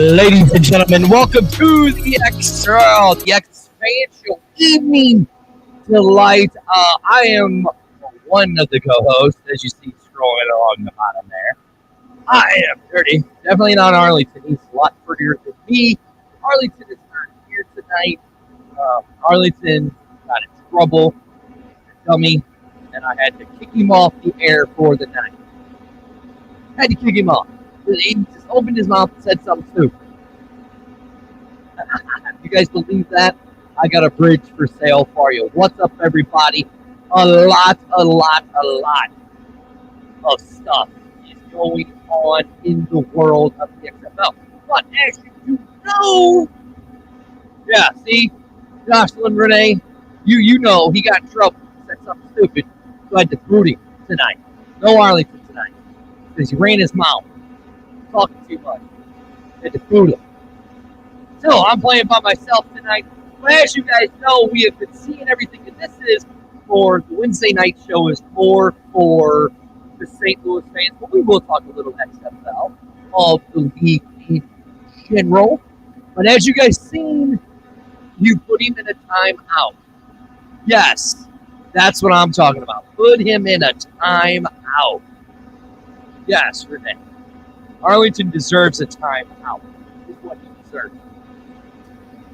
Ladies and gentlemen, welcome to the XL, the Fan Show Evening Delight. I am one of the co-hosts, as you see scrolling along the bottom there. I am Dirty, definitely not Arlington. He's a lot prettier than me. Arlington is not here tonight. Arlington got in trouble, dummy, and I had to kick him off the air for the night. Had to kick him off. He just opened his mouth and said something stupid. You guys believe that? I got a bridge for sale for you. What's up, everybody? A lot of stuff is going on in the world of the XFL. But as you know, yeah, see, Jocelyn Renee, you know he got in trouble. Said something stupid. So I had to boot him tonight. No Arlington tonight. Because he ran his mouth. Talking too much. Had to boot him. So I'm playing by myself tonight. But as you guys know, we have been seeing everything. And this is for the Wednesday night show is more for the St. Louis fans. But we will talk a little XFL of the league in general. But as you guys seen, you put him in a timeout. Yes, that's what I'm talking about. Put him in a timeout. Yes, Renee. Arlington deserves a timeout. Is what he deserves.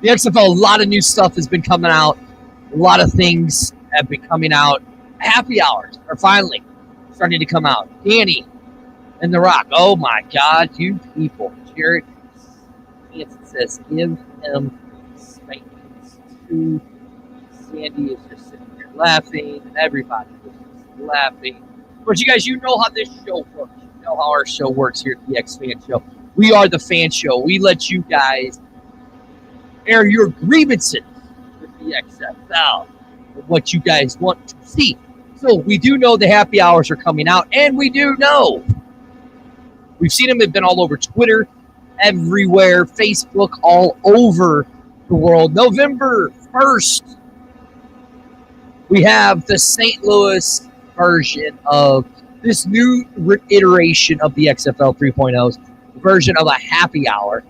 The XFL, a lot of new stuff has been coming out. A lot of things have been coming out. Happy hours are finally starting to come out. Danny and The Rock. Oh my God, you people. Jared Hansen says, give him spankings too. Sandy is just sitting here laughing, and everybody is just laughing. But you guys, you know how this show works. You know how our show works here at the X Fan Show. We are the Fan Show. We let you guys air your grievances with the XFL, what you guys want to see. So we do know the happy hours are coming out, and we do know we've seen them. They've been all over Twitter, everywhere, Facebook, all over the world. November 1st, we have the St. Louis version of this new iteration of the XFL 3.0's version of a happy hour.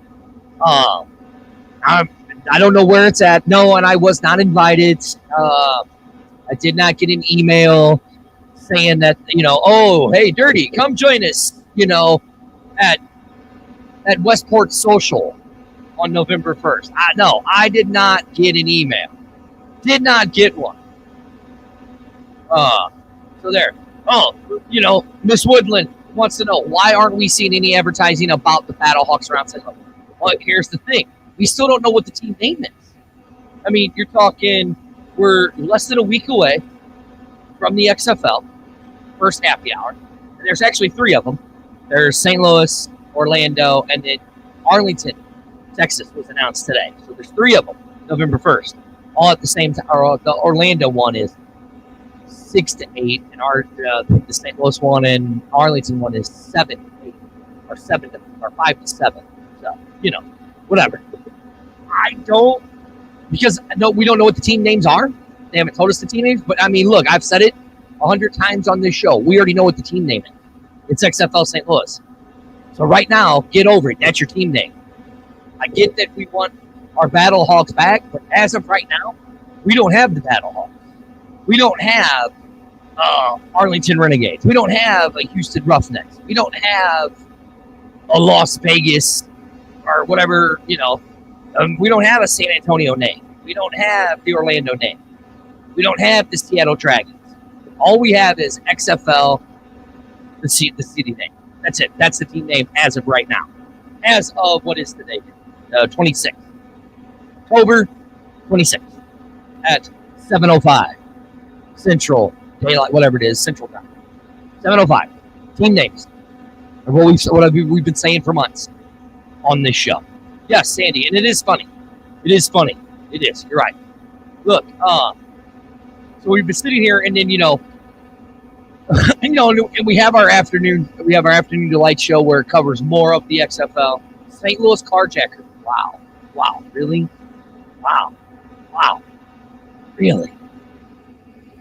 I don't know where it's at. No, and I was not invited. I did not get an email saying that, oh, hey, Dirty, come join us, at Westport Social on November 1st. No, I did not get an email. Did not get one. So there. Oh, Miss Woodland wants to know, why aren't we seeing any advertising about the Battlehawks around St. Louis? Well, here's the thing. We still don't know what the team name is. I mean, you're talking, we're less than a week away from the XFL, first happy hour. And there's actually three of them. There's St. Louis, Orlando, and then Arlington, Texas was announced today. So there's three of them, November 1st, all at the same time. The Orlando one is 6 to 8, and the St. Louis one and Arlington one is 7 to 8, or 5 to 7. So, whatever. Because we don't know what the team names are. They haven't told us the team names. But I mean, look, I've said it 100 times on this show. We already know what the team name is. It's XFL St. Louis. So right now, get over it. That's your team name. I get that we want our Battlehawks back, but as of right now, we don't have the Battlehawks. We don't have Arlington Renegades. We don't have a Houston Roughnecks. We don't have a Las Vegas or whatever, we don't have a San Antonio name. We don't have the Orlando name. We don't have the Seattle Dragons. All we have is XFL, the city name. That's it. That's the team name as of right now. As of, what is the date? 26th. October 26th at 7:05 Central Daylight, whatever it is, Central Time. 7:05. Team names. What we've been saying for months on this show. Yes, Sandy, and it is funny. It is funny. It is. You're right. Look, so we've been sitting here, and then and we have our afternoon delight show where it covers more of the XFL. St. Louis Carjacker. Wow. Really? Wow. Really?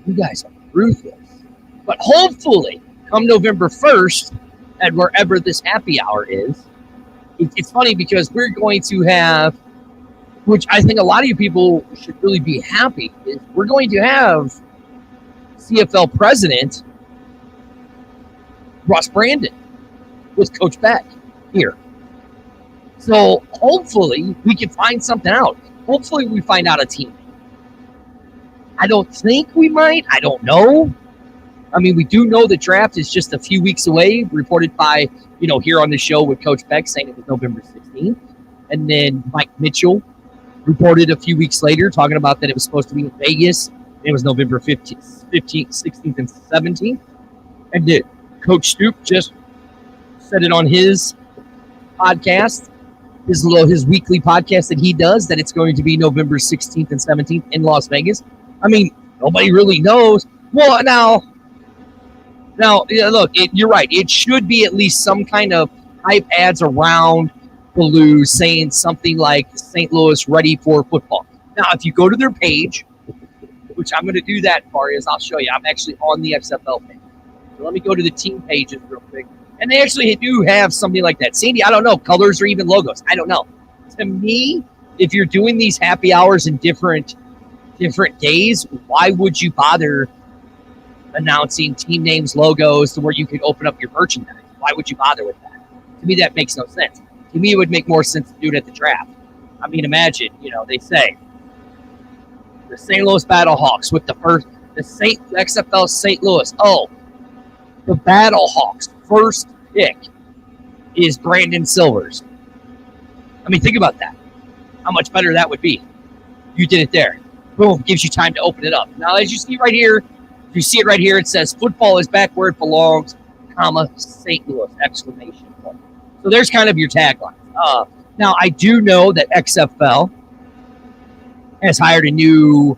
You guys are ruthless. But hopefully, come November 1st, at wherever this happy hour is, It's funny because we're going to have, which I think a lot of you people should really be happy, is we're going to have CFL president Russ Brandon with Coach Beck here. So hopefully we can find something out. Hopefully we find out a team. I don't think we might. I don't know. I mean, we do know the draft is just a few weeks away, reported by, here on the show with Coach Beck saying it was November 16th. And then Mike Mitchell reported a few weeks later talking about that it was supposed to be in Vegas. It was November 15th, 16th, and 17th. And then Coach Stoop just said it on his podcast, his weekly podcast that he does, that it's going to be November 16th and 17th in Las Vegas. I mean, nobody really knows. Well, now, look, you're right. It should be at least some kind of hype ads around Blue saying something like St. Louis ready for football. Now, if you go to their page, which I'm going to do that for you, I'll show you. I'm actually on the XFL page. So let me go to the team pages real quick. And they actually do have something like that. Sandy, I don't know, colors or even logos. I don't know. To me, if you're doing these happy hours in different days, why would you bother announcing team names, logos, to where you could open up your merchandise? Why would you bother with that? To me, that makes no sense. To me, it would make more sense to do it at the draft. I mean, imagine, they say the St. Louis Battlehawks with the XFL St. Louis. Oh, the Battlehawks first pick is Brandon Silvers. I mean, think about that. How much better that would be. You did it there. Boom, gives you time to open it up. Now, as you see right here, if you see it right here, it says football is back where it belongs, St. Louis, exclamation point. So there's kind of your tagline. Now, I do know that XFL has hired a new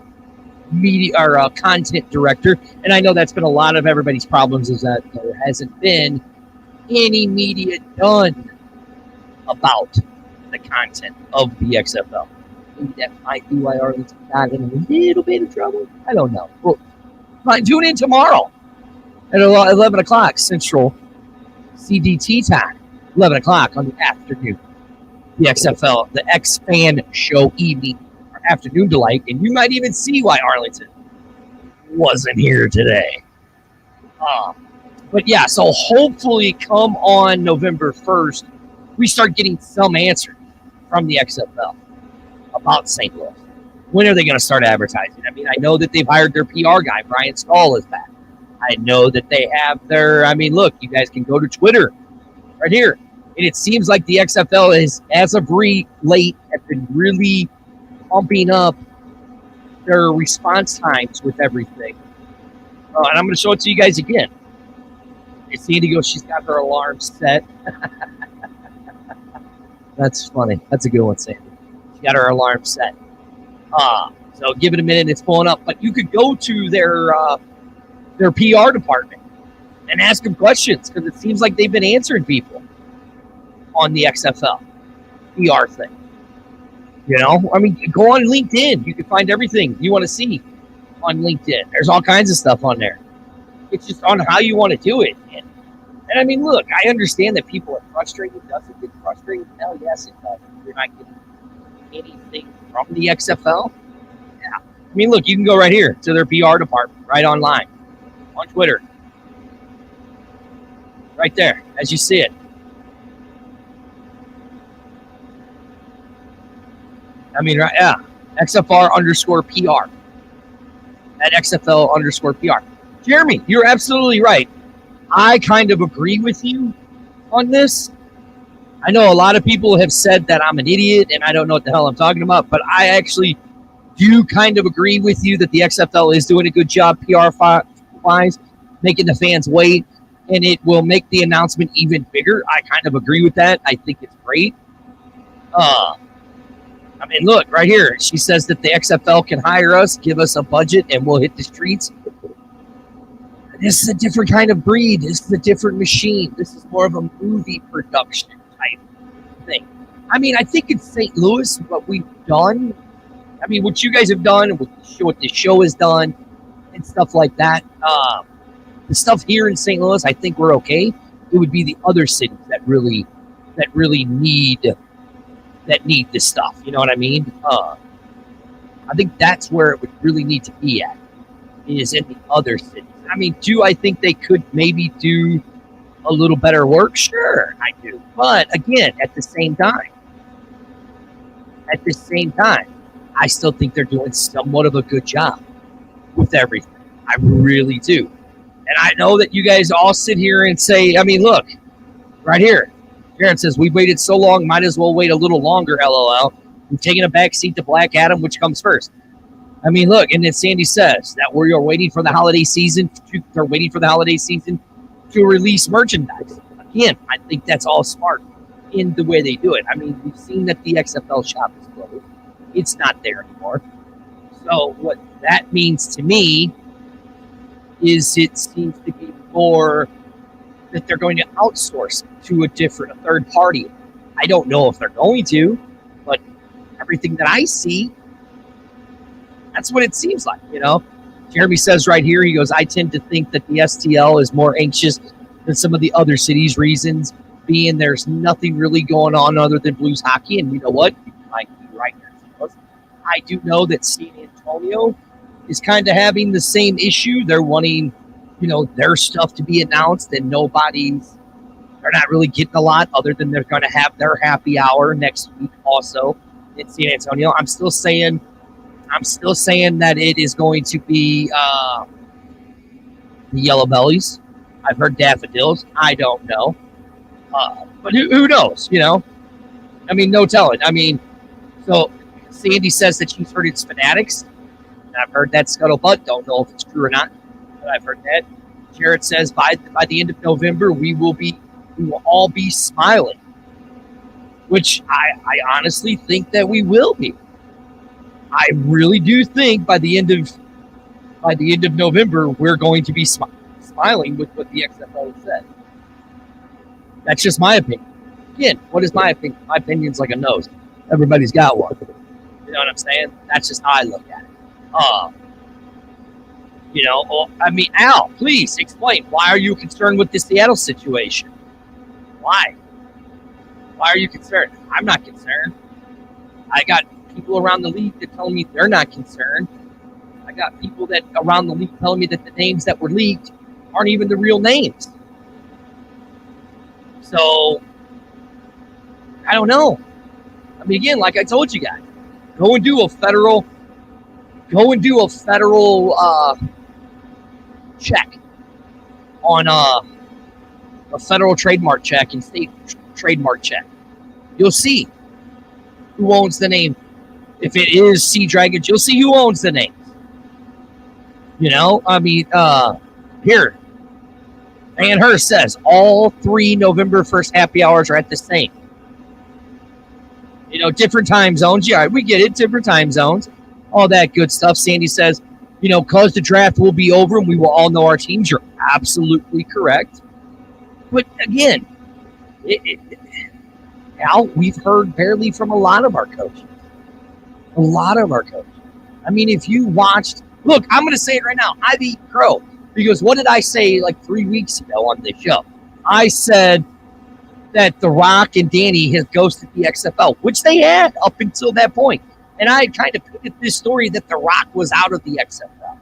media or content director, and I know that's been a lot of everybody's problems, is that there hasn't been any media done about the content of the XFL. Maybe that might be why Arlington got in a little bit of trouble. I don't know. Well, tune in tomorrow at 11 o'clock Central CDT time. 11 o'clock on the afternoon. The XFL, the X-Fan Show evening or afternoon delight. And you might even see why Arlington wasn't here today. But yeah, so hopefully come on November 1st, we start getting some answers from the XFL about St. Louis. When are they going to start advertising? I mean, I know that they've hired their PR guy. Brian Stahl is back. I know that they have look, you guys can go to Twitter right here. And it seems like the XFL is, as of late, have been really pumping up their response times with everything. And I'm going to show it to you guys again. Sandy goes, she's got her alarm set. That's funny. That's a good one, Sandy. She got her alarm set. So give it a minute. It's pulling up. But you could go to their PR department and ask them questions, because it seems like they've been answering people on the XFL PR thing. I mean, go on LinkedIn. You can find everything you want to see on LinkedIn. There's all kinds of stuff on there. It's just on how you want to do it. And I mean, look, I understand that people are frustrated. Does it get frustrated? Hell yes, it does. You're not getting anything from the XFL. Yeah. I mean, look, you can go right here to their PR department, right online, on Twitter. Right there, as you see it. I mean, right, yeah. XFR_PR. At XFL_PR. Jeremy, you're absolutely right. I kind of agree with you on this. I know a lot of people have said that I'm an idiot and I don't know what the hell I'm talking about, but I actually do kind of agree with you that the XFL is doing a good job PR-wise, making the fans wait, and it will make the announcement even bigger. I kind of agree with that. I think it's great. I mean, look, right here. She says that the XFL can hire us, give us a budget, and we'll hit the streets. This is a different kind of breed. This is a different machine. This is more of a movie production type thing. I mean, I think in St. Louis, what we've done, I mean, what you guys have done, what the show has done, and stuff like that, the stuff here in St. Louis, I think we're okay. It would be the other cities that really that really need this stuff. You know what I mean? I think that's where it would really need to be at, is in the other cities. I mean, do I think they could maybe do a little better work? Sure, I do. But again, at the same time, I still think they're doing somewhat of a good job with everything. I really do. And I know that you guys all sit here and say, I mean, look, right here. Aaron says, we've waited so long, might as well wait a little longer, LOL. We've taken a back seat to Black Adam, which comes first. I mean, look, and then Sandy says that we're waiting for the holiday season. They're waiting for the holiday season to release merchandise. Again, I think that's all smart in the way they do it. I mean, we've seen that the XFL shop is closed. It's not there anymore. So what that means to me is it seems to be more that they're going to outsource to a third party. I don't know if they're going to, but everything that I see, that's what it seems like, you know. Jeremy says right here, he goes, I tend to think that the STL is more anxious than some of the other cities, reasons being there's nothing really going on other than Blues hockey. And you know what? You might be right there. I do know that San Antonio is kind of having the same issue. They're wanting, you know, their stuff to be announced, and they're not really getting a lot other than they're going to have their happy hour next week also in San Antonio. I'm still saying that it is going to be the Yellow Bellies. I've heard Daffodils. I don't know. But who knows, you know? I mean, no telling. I mean, so Sandy says that she's heard it's Fanatics. And I've heard that scuttlebutt. Don't know if it's true or not, but I've heard that. Jared says by the end of November, we will all be smiling, which I honestly think that we will be. I really do think by the end of November, we're going to be smiling with what the XFL said. That's just my opinion. Again, what is my opinion? My opinion's like a nose. Everybody's got one. You know what I'm saying? That's just how I look at it. You know, I mean, Al, please explain. Why are you concerned with the Seattle situation? Why? Why are you concerned? I'm not concerned. I got people around the league that tell me they're not concerned. I got people that around the league telling me that the names that were leaked aren't even the real names. So, I don't know. I mean, again, like I told you guys, go and do a federal check on a federal trademark check and state trademark check. You'll see who owns the name. If it is Sea Dragons, you'll see who owns the names. You know, I mean, here, Van Hurst says all 3 November 1st happy hours are at the same. You know, different time zones. Yeah, we get it. Different time zones. All that good stuff. Sandy says, you know, because the draft will be over and we will all know our teams. You're absolutely correct. But again, Al, we've heard barely from a lot of our coaches. I mean, if you watched, look, I'm going to say it right now. I beat Crow because what did I say like 3 weeks ago on this show? I said that The Rock and Danny has ghosted the XFL, which they had up until that point. And I kind of picked this story that The Rock was out of the XFL.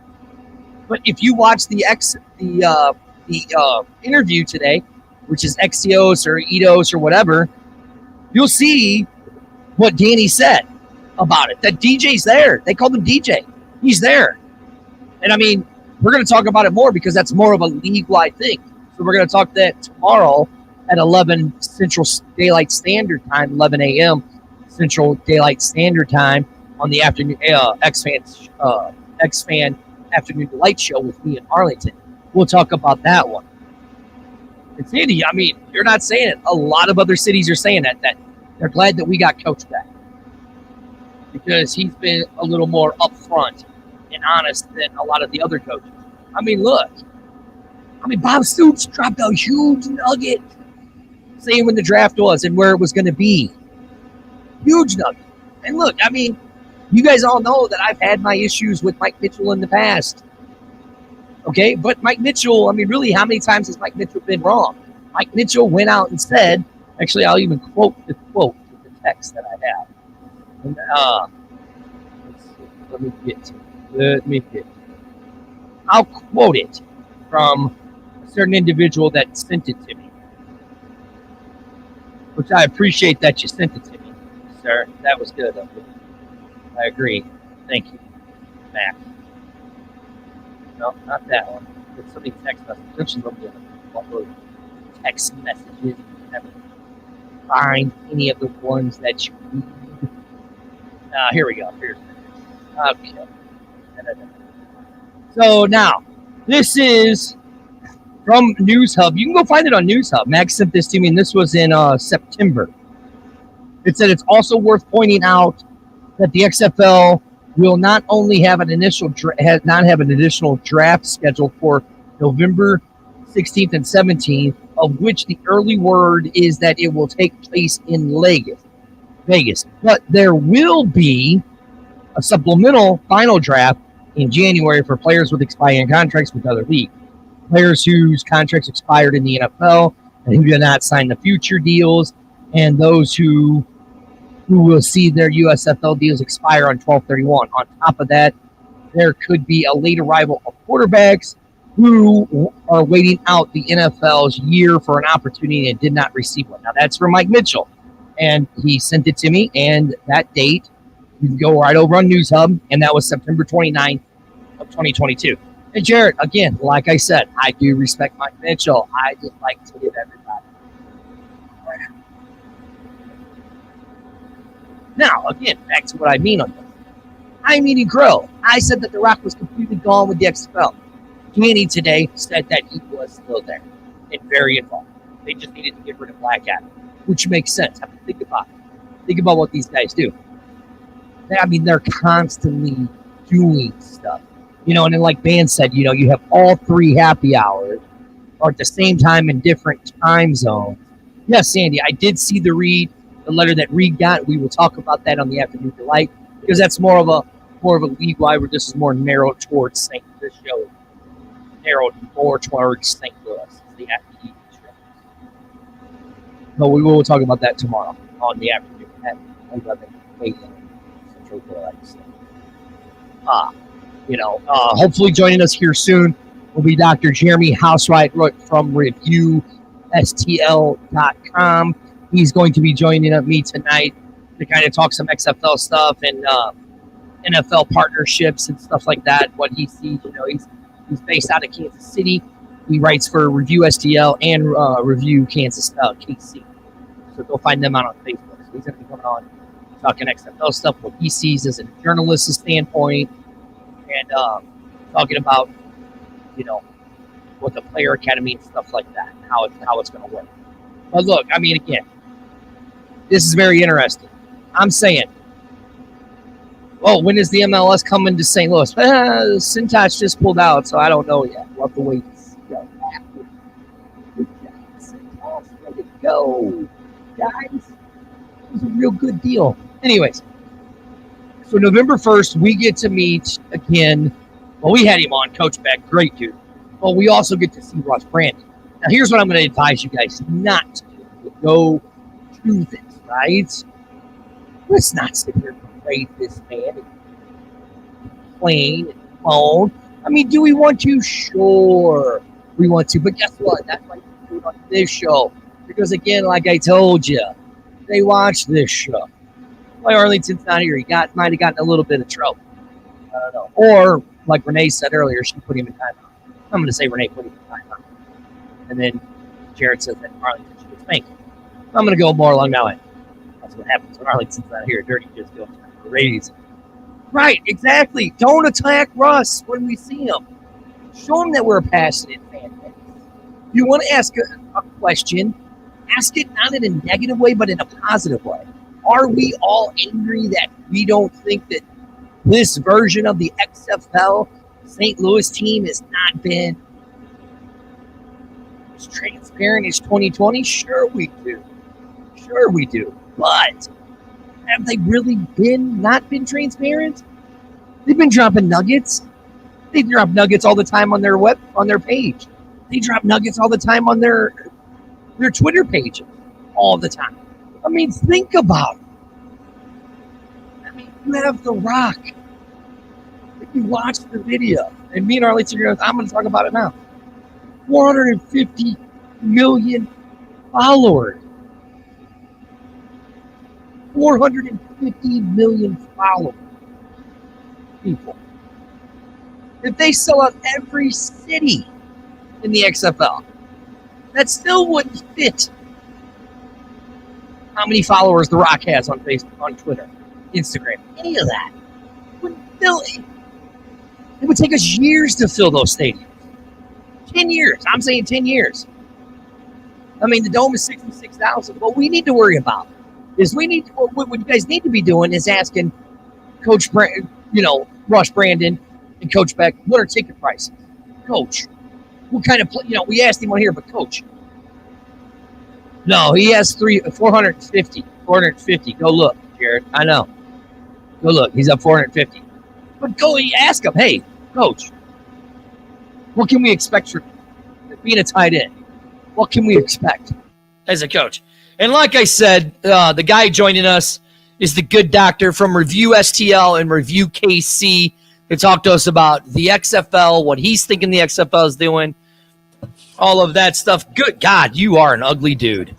But if you watch the interview today, which is Exios or Edos or whatever, you'll see what Danny said about it. That DJ's there. They called him DJ. He's there. And I mean, we're going to talk about it more because that's more of a league-wide thing. So we're going to talk that tomorrow at 11 Central Daylight Standard Time, 11 a.m. Central Daylight Standard Time on the afternoon X-Fan Afternoon Delight Show with me in Arlington. We'll talk about that one. And Sandy, I mean, you're not saying it. A lot of other cities are saying that they're glad that we got Coach back because he's been a little more upfront and honest than a lot of the other coaches. I mean, look. I mean, Bob Stoops dropped a huge nugget saying when the draft was and where it was going to be. Huge nugget. And look, I mean, you guys all know that I've had my issues with Mike Mitchell in the past. Okay, but Mike Mitchell, I mean, really, how many times has Mike Mitchell been wrong? Mike Mitchell went out and said Actually, I'll even quote the text that I have. And, let's see. Let me get. I'll quote it from a certain individual that sent it to me, which I appreciate that you sent it to me, sir. That was good of you. I agree. Thank you, Mac. No, not that one. It's something text message. Don't you love the text messages? You never find any of the ones that you need. Here we go. Here's okay. So now, this is from News Hub. You can go find it on News Hub. Max sent this to me, and this was in September. It said it's also worth pointing out that the XFL will not only have an initial additional draft scheduled for November 16th and 17th, of which the early word is that it will take place in Vegas. But there will be a supplemental final draft in January for players with expiring contracts with other leagues. Players whose contracts expired in the NFL and who did not sign the future deals, and those who will see their USFL deals expire on 12/31. On top of that, there could be a late arrival of quarterbacks who are waiting out the NFL's year for an opportunity and did not receive one. Now, that's from Mike Mitchell, and he sent it to me, and that date, you can go right over on News Hub, and that was September 29th of 2022. And Jared, again, like I said, I do respect Mike Mitchell. I just like to give everybody. Now, again, back to what I mean on this. I'm eating crow. I said that The Rock was completely gone with the XFL. Danny today said that he was still there and very involved. They just needed to get rid of Black Adam, which makes sense. I mean, think about it. Think about what these guys do. They're constantly doing stuff. And then like Ban said, you have all three happy hours or at the same time in different time zones. Yes, Sandy, I did see the letter that Reed got. We will talk about that on the Afternoon Delight because that's more of a league wide where this is more narrowed towards St. This show narrowed more towards St. Louis. It's the afternoon show. But we will talk about that tomorrow on the afternoon at 11 a.m. Central Daylight Standard. Hopefully joining us here soon will be Dr. Jeremy Housewright from ReviewSTL.com. He's going to be joining me tonight to kind of talk some XFL stuff and NFL partnerships and stuff like that. What he sees, he's based out of Kansas City. He writes for Review STL and Review Kansas KC. So go find them out on Facebook. So he's going to be coming on talking XFL stuff, what he sees as a journalist's standpoint, and talking about what the player academy and stuff like that, and how it's going to work. But look, again, this is very interesting. I'm saying, when is the MLS coming to St. Louis? Cintas just pulled out, so I don't know yet. We'll have to wait and see. Cintas, ready to go, guys. It was a real good deal. Anyways, so November 1st, we get to meet again. Well, we had him on, Coach Beck, great dude. But we also get to see Ross Brandon. Now, here's what I'm going to advise you guys not to do. Go to this, right? Let's not sit here and praise this man and complain and moan. Do we want to? Sure, we want to. But guess what? That's why you do it on this show. Because, again, like I told you, they watch this show. Why Arlington's not here? He might have gotten a little bit of trouble. I don't know. Or, like Renee said earlier, she put him in timeout. I'm going to say Renee put him in timeout. And then Jared says that Arlington should get spanked. I'm going to go more along that way. That's what happens when Arlington's not here. Dirty just goes crazy. Right, exactly. Don't attack Russ when we see him. Show him that we're a passionate fan base. If you want to ask a question, ask it not in a negative way, but in a positive way. Are we all angry that we don't think that this version of the XFL St. Louis team has not been as transparent as 2020? Sure we do. But have they really not been transparent? They've been dropping nuggets. They drop nuggets all the time on their page. They drop nuggets all the time on their Twitter pages. all the time. I mean, think about it. I mean, you have The Rock. If you watch the video, and me and Arlene are going, I'm going to talk about it now. 450 million followers. 450 million followers. People. If they sell out every city in the XFL, that still wouldn't fit how many followers The Rock has on Facebook, on Twitter, Instagram, any of that. Wouldn't fill it. It would take us years to fill those stadiums. 10 years. I'm saying 10 years. I mean, the Dome is 66,000. What we need to worry about is what you guys need to be doing is asking Coach Rush Brandon and Coach Beck, what are ticket prices? Coach, what kind of we asked him on here, but Coach. No, he has 450. 450. Go look, Jared. I know. Go look. He's up 450. But go ask him, hey, Coach, what can we expect from being a tight end? What can we expect as a coach? And like I said, the guy joining us is the good doctor from Review STL and Review KC to talk to us about the XFL, what he's thinking the XFL is doing, all of that stuff. Good God, you are an ugly dude.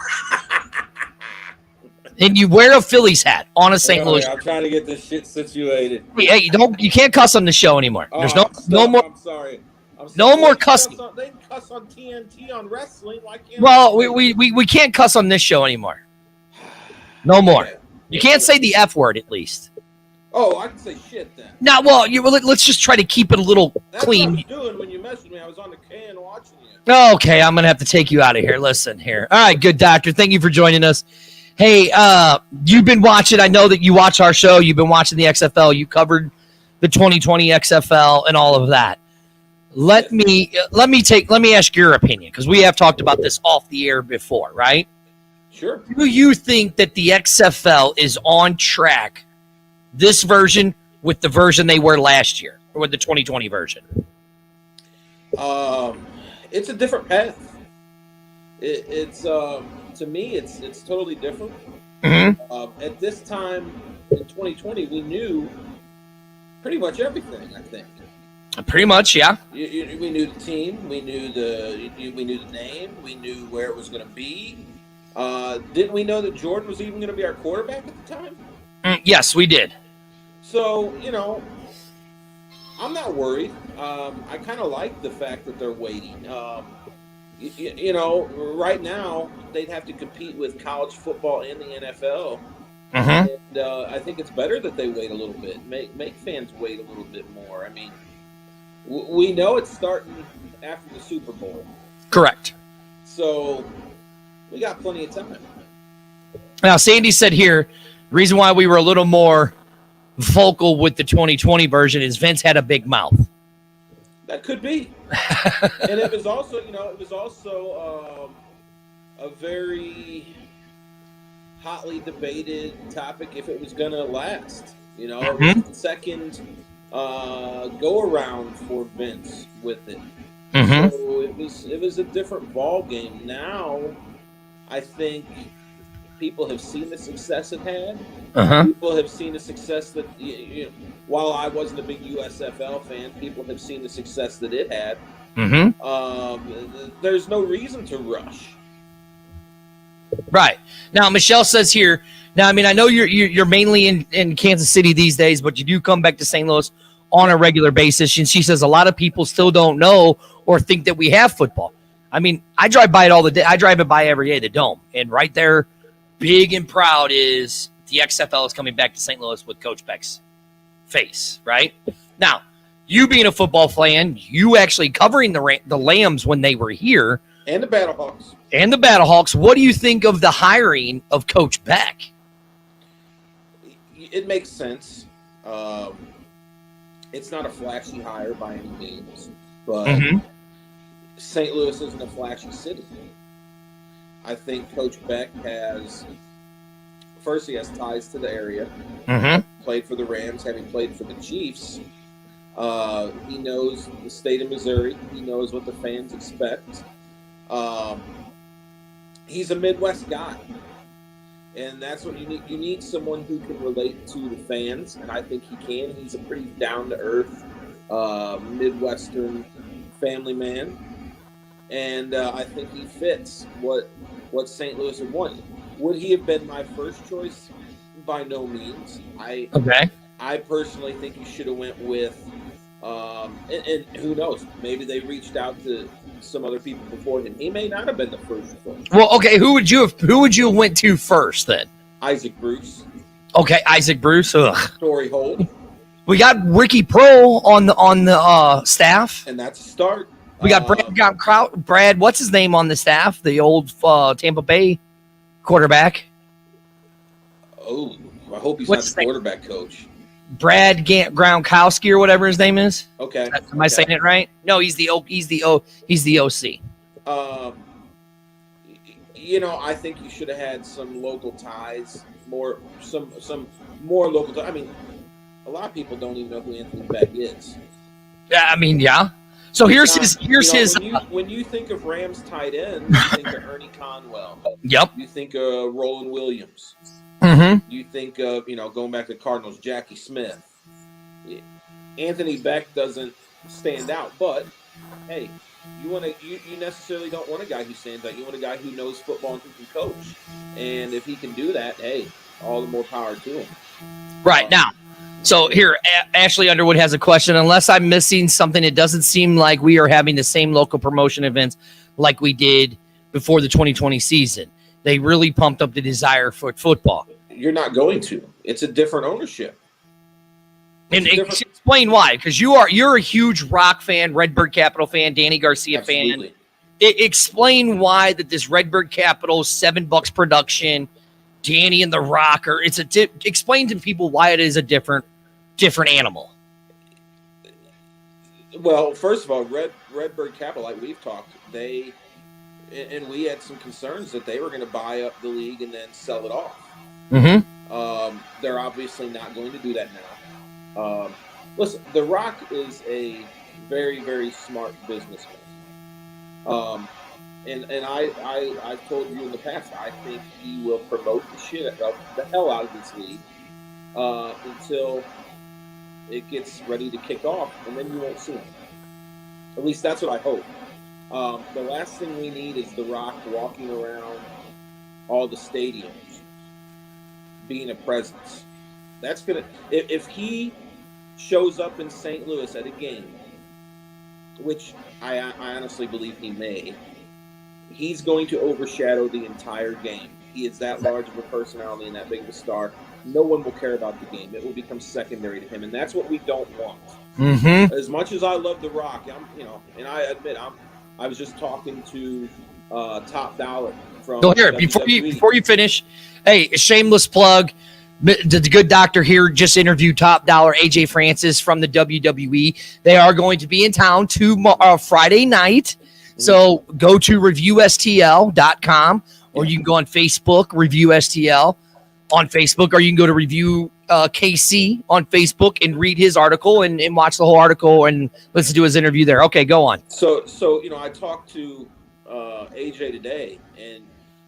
And you wear a Phillies hat on a St. Louis. I'm trying to get this shit situated. Hey, you can't cuss on the show anymore. There's no more. I'm sorry. No more cussing. They can cuss on TNT on wrestling. Why can't? Well, we can't cuss on this show anymore. No more. You can't say the F word at least. Oh, I can say shit then. No, let's just try to keep it a little clean. That's what I was doing when you messaged me. I was on the can watching you. Okay, I'm gonna have to take you out of here. Listen here. All right, good doctor. Thank you for joining us. Hey, you've been watching. I know that you watch our show. You've been watching the XFL. You covered the 2020 XFL and all of that. Let me ask your opinion, because we have talked about this off the air before, right? Sure. Do you think that the XFL is on track, this version, with the version they were last year, or with the 2020 version? It's a different path. It's to me, it's totally different. Mm-hmm. At this time in 2020, we knew pretty much everything. I think. Pretty much, yeah. We knew the team. We knew the name. We knew where it was going to be. Didn't we know that Jordan was even going to be our quarterback at the time? Yes, we did. So, I'm not worried. I kind of like the fact that they're waiting. Right now, they'd have to compete with college football and the NFL. Mm-hmm. And I think it's better that they wait a little bit. Make fans wait a little bit more. I mean, we know it's starting after the Super Bowl. Correct. So we got plenty of time. Now, Sandy said here, the reason why we were a little more vocal with the 2020 version is Vince had a big mouth. That could be. And it was also, a very hotly debated topic if it was going to last. Mm-hmm. It was the second go around for Vince with it. Mm-hmm. So it was a different ball game. Now, I think people have seen the success it had. Uh-huh. People have seen the success that, while I wasn't a big USFL fan, people have seen the success that it had. Mm-hmm. There's no reason to rush. Right. Now, Michelle says here, I know you're mainly in Kansas City these days, but you do come back to St. Louis on a regular basis. And she says a lot of people still don't know or think that we have football. I mean, I drive by it all the day. I drive it by every day, the Dome. And right there, big and proud, is the XFL is coming back to St. Louis with Coach Beck's face, right? Now, you being a football fan, you actually covering the Lambs when they were here. And the Battlehawks. What do you think of the hiring of Coach Beck? It makes sense. It's not a flashy hire by any means, but St. Louis isn't a flashy city. I think Coach Beck he has ties to the area. Mm-hmm. Played for the Rams, having played for the Chiefs. He knows the state of Missouri. He knows what the fans expect. he's a Midwest guy. And that's what you need. You need someone who can relate to the fans, and I think he can. He's a pretty down-to-earth Midwestern family man, and I think he fits what St. Louis had wanted. Would he have been my first choice? By no means. I personally think he should have went with, and who knows? Maybe they reached out to some other people before him. He may not have been the first choice. Well, okay, who would you have went to first then? Isaac Bruce. Okay, Isaac Bruce. Ugh. Torrey Holt. We got Ricky Prohl on the staff, and that's a start. We got Brad. What's his name on the staff? The old Tampa Bay quarterback. Oh, I hope he's not the quarterback coach. Brad Gronkowski or whatever his name is. Okay. Am I saying it right? No, he's the OC. I think you should have had some local ties, some more local ties. I mean, a lot of people don't even know who Anthony Beck is. Yeah. So here's his. When you think of Rams tight end, you think of Ernie Conwell. Yep. You think of Roland Williams. Mm-hmm. You think of, going back to the Cardinals, Jackie Smith. Anthony Beck doesn't stand out, but hey, you necessarily don't want a guy who stands out. You want a guy who knows football and who can coach. And if he can do that, hey, all the more power to him. Right now. So here, Ashley Underwood has a question. Unless I'm missing something, it doesn't seem like we are having the same local promotion events like we did before the 2020 season. They really pumped up the desire for football. You're not going to. It's a different ownership. Explain why, because you're a huge Rock fan, Redbird Capital fan, Danny Garcia Absolutely. fan. Explain why that this Redbird Capital $7 production, Danny and the Rocker. Explain to people why it is a different animal. Well, first of all, Redbird Capital, like we've talked, and we had some concerns that they were going to buy up the league and then sell it off. Mm-hmm. They're obviously not going to do that now. Listen, The Rock is a very, very smart businessman. And I've told you in the past, I think he will promote the hell out of this league until it gets ready to kick off, and then you won't see him. At least that's what I hope. The last thing we need is The Rock walking around all the stadiums, being a presence. That's gonna. If he shows up in St. Louis at a game, which I honestly believe he may, he's going to overshadow the entire game. He is that large of a personality and that big of a star. No one will care about the game. It will become secondary to him, and that's what we don't want. Mm-hmm. As much as I love The Rock, and I admit I was just talking to Top Dollar from. Go here before you finish. Hey, a shameless plug. The good doctor here just interviewed Top Dollar AJ Francis from the WWE. They are going to be in town Friday night. So go to reviewstl.com, or you can go on Facebook, Review STL on Facebook, or you can go to Review KC on Facebook and read his article and watch the whole article and listen to his interview there. Okay, go on. So I talked to AJ today, and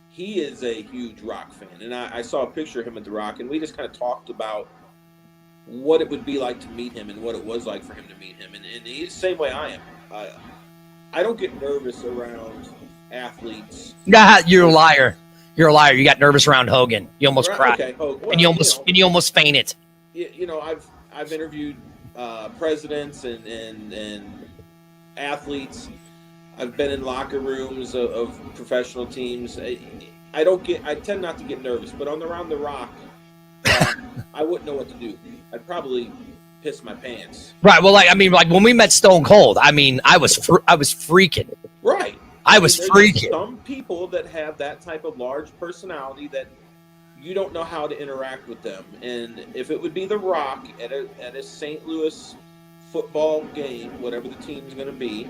he is a huge Rock fan. And I saw a picture of him at the Rock, and we just kind of talked about what it would be like to meet him and what it was like for him to meet him. And he's the same way I am. I don't get nervous around athletes. Nah, you're a liar. You're a liar. You got nervous around Hogan. You almost cried. Okay, well, and you almost fainted. I've interviewed presidents and athletes. I've been in locker rooms of professional teams. I tend not to get nervous, but around the Rock, I wouldn't know what to do. I'd probably piss my pants. Right. Well, like when we met Stone Cold, I was freaking. Right. I was freaking. Some people that have that type of large personality that you don't know how to interact with them. And if it would be The Rock at a St. Louis football game, whatever the team's going to be,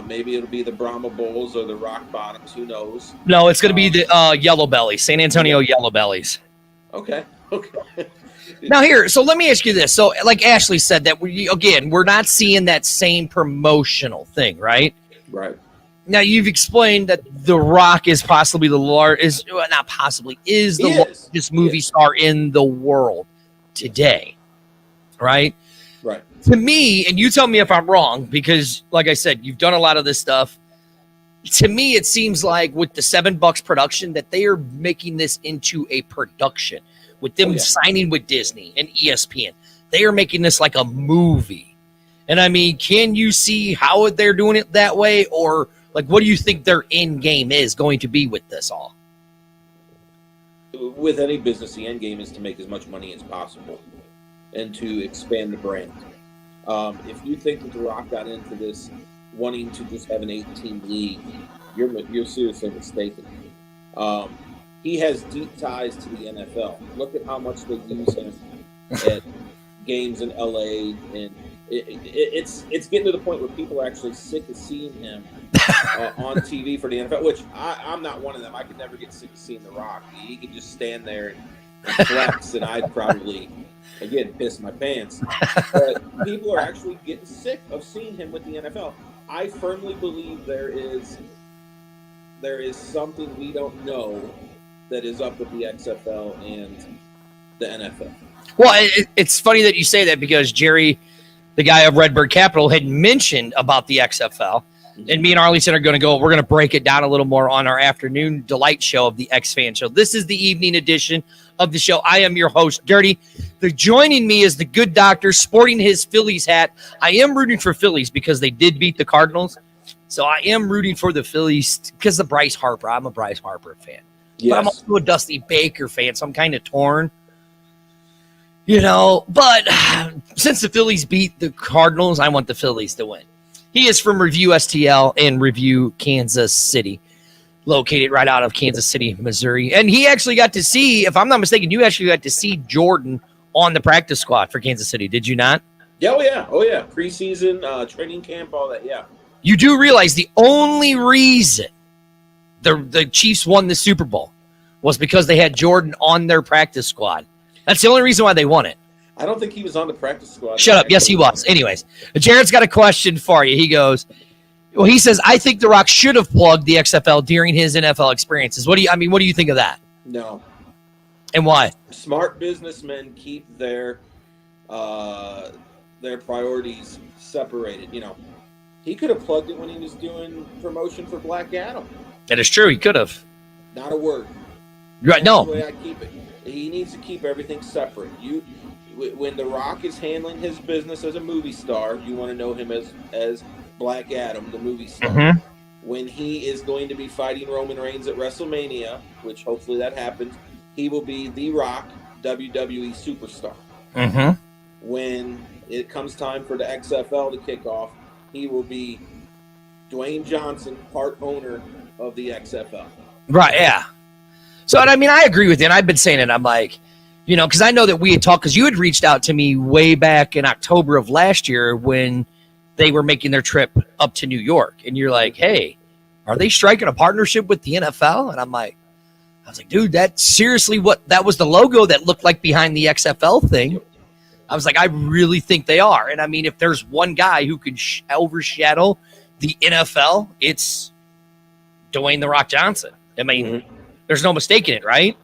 maybe it'll be the Brahma Bulls or the Rock Bottoms. Who knows? No, it's going to be the Yellow Bellies, San Antonio Yellow Bellies. Okay. Now here, so let me ask you this. So like Ashley said that we're not seeing that same promotional thing, right? Right. Now you've explained that The Rock is possibly the largest, not possibly, is the largest movie star in the world today, right? Right. To me, and you tell me if I'm wrong, because like I said, you've done a lot of this stuff. To me, it seems like with the $7 production that they are making this into a production with them signing with Disney and ESPN. They are making this like a movie. And I mean, can you see how they're doing it that way? Or like, what do you think their end game is going to be with this all? With any business, the end game is to make as much money as possible and to expand the brand. If you think that The Rock got into this wanting to just have an 8-team league, you're seriously mistaken. He has deep ties to the NFL. Look at how much they use him at games in LA, and it's getting to the point where people are actually sick of seeing him on TV for the NFL, which I'm not one of them. I could never get sick of seeing The Rock. He could just stand there and flex, and I'd probably, again, piss my pants. But people are actually getting sick of seeing him with the NFL. I firmly believe there is something we don't know that is up with the XFL and the NFL. Well, it's funny that you say that because Jerry, the guy of Redbird Capital, had mentioned about the XFL. And me and Arlington are we're going to break it down a little more on our afternoon delight show of the X Fan Show. This is the evening edition of the show. I am your host, Dirty. Joining me is the good doctor sporting his Phillies hat. I am rooting for Phillies because they did beat the Cardinals. So I am rooting for the Phillies because of Bryce Harper. I'm a Bryce Harper fan. Yes. But I'm also a Dusty Baker fan, so I'm kind of torn. You know, but since the Phillies beat the Cardinals, I want the Phillies to win. He is from Review STL in Review, Kansas City, located right out of Kansas City, Missouri. And he actually got to see, if I'm not mistaken, you actually got to see Jordan on the practice squad for Kansas City. Did you not? Yeah, oh, yeah. Preseason, training camp, all that, yeah. You do realize the only reason the Chiefs won the Super Bowl was because they had Jordan on their practice squad. That's the only reason why they won it. I don't think he was on the practice squad. Shut up. Yes, he was. Anyways, Jared's got a question for you. He says, I think The Rock should have plugged the XFL during his NFL experiences. What do you think of that? No. And why? Smart businessmen keep their priorities separated. You know, he could have plugged it when he was doing promotion for Black Adam. That is true. He could have. Not a word. Right? No. That's the way I keep it. He needs to keep everything separate. When The Rock is handling his business as a movie star, you want to know him as Black Adam, the movie star. Mm-hmm. When he is going to be fighting Roman Reigns at WrestleMania, which hopefully that happens, he will be The Rock, WWE superstar. Mm-hmm. When it comes time for the XFL to kick off, he will be Dwayne Johnson, part owner of the XFL. Right, yeah. So, I mean, I agree with you, and I've been saying it. I'm like, you know, because I know that we had talked, because you had reached out to me way back in October of last year when they were making their trip up to New York. And you're like, hey, are they striking a partnership with the NFL? And I was like, dude, that's seriously that was the logo that looked like behind the XFL thing. I was like, I really think they are. And I mean, if there's one guy who could overshadow the NFL, it's Dwayne "The Rock" Johnson. I mean, there's no mistaking it, right?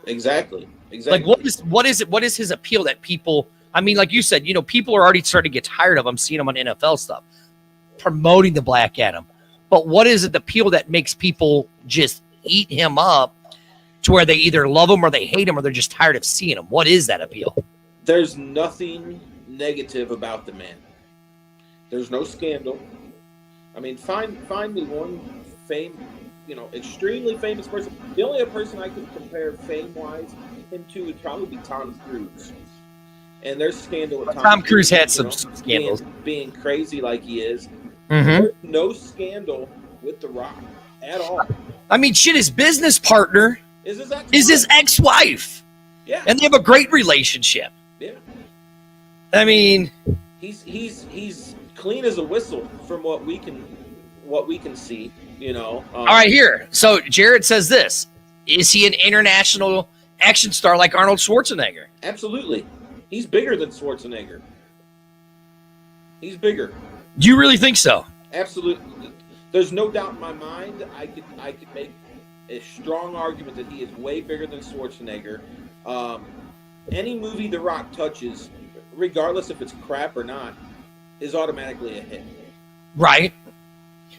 Exactly. Like, what is his appeal that people, I mean, like you said, you know, people are already starting to get tired of him, seeing him on NFL stuff, promoting the Black Adam. But what is it, the appeal that makes people just eat him up to where they either love him or they hate him or they're just tired of seeing him? What is that appeal? There's nothing negative about the man. There's no scandal. I mean, find me one extremely famous person. The only other person I could compare fame-wise him to would probably be Tom Cruise. And there's scandal with Tom Cruise had some scandals. Being crazy like he is. Mm-hmm. There's no scandal with The Rock at all. I mean, shit, his business partner is his ex-wife. Yeah. And they have a great relationship. Yeah. I mean, he's clean as a whistle from what we can see, you know. All right, here. So Jared says this. Is he an international action star like Arnold Schwarzenegger? Absolutely. He's bigger than Schwarzenegger. He's bigger. Do you really think so? Absolutely. There's no doubt in my mind. I could make a strong argument that he is way bigger than Schwarzenegger. Any movie The Rock touches, regardless if it's crap or not, is automatically a hit. Right.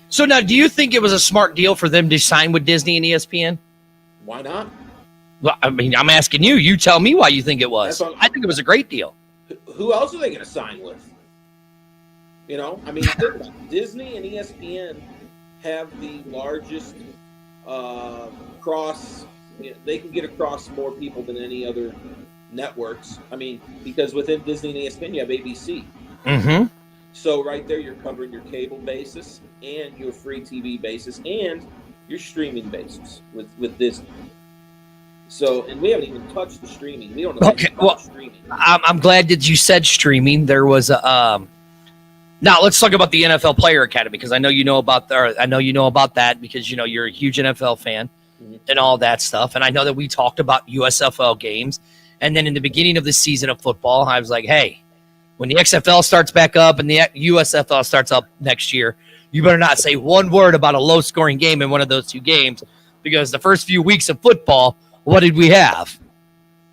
So now, do you think it was a smart deal for them to sign with Disney and ESPN? Why not? Well, I mean, I'm asking you. You tell me why you think it was. I think it was a great deal. Who else are they going to sign with? You know, I mean, Disney and ESPN have the largest cross. You know, they can get across more people than any other networks. I mean, because within Disney and ESPN, you have ABC. Mm-hmm. So right there, you're covering your cable basis and your free TV basis and your streaming basis with Disney. So, and we haven't even touched the streaming. We don't know about streaming. I'm glad that you said streaming. There was a now let's talk about the NFL Player Academy, because I know you know about that because you know you're a huge NFL fan and all that stuff. And I know that we talked about USFL games, and then in the beginning of the season of football, I was like, hey, when the XFL starts back up and the USFL starts up next year, you better not say one word about a low-scoring game in one of those two games, because the first few weeks of football, what did we have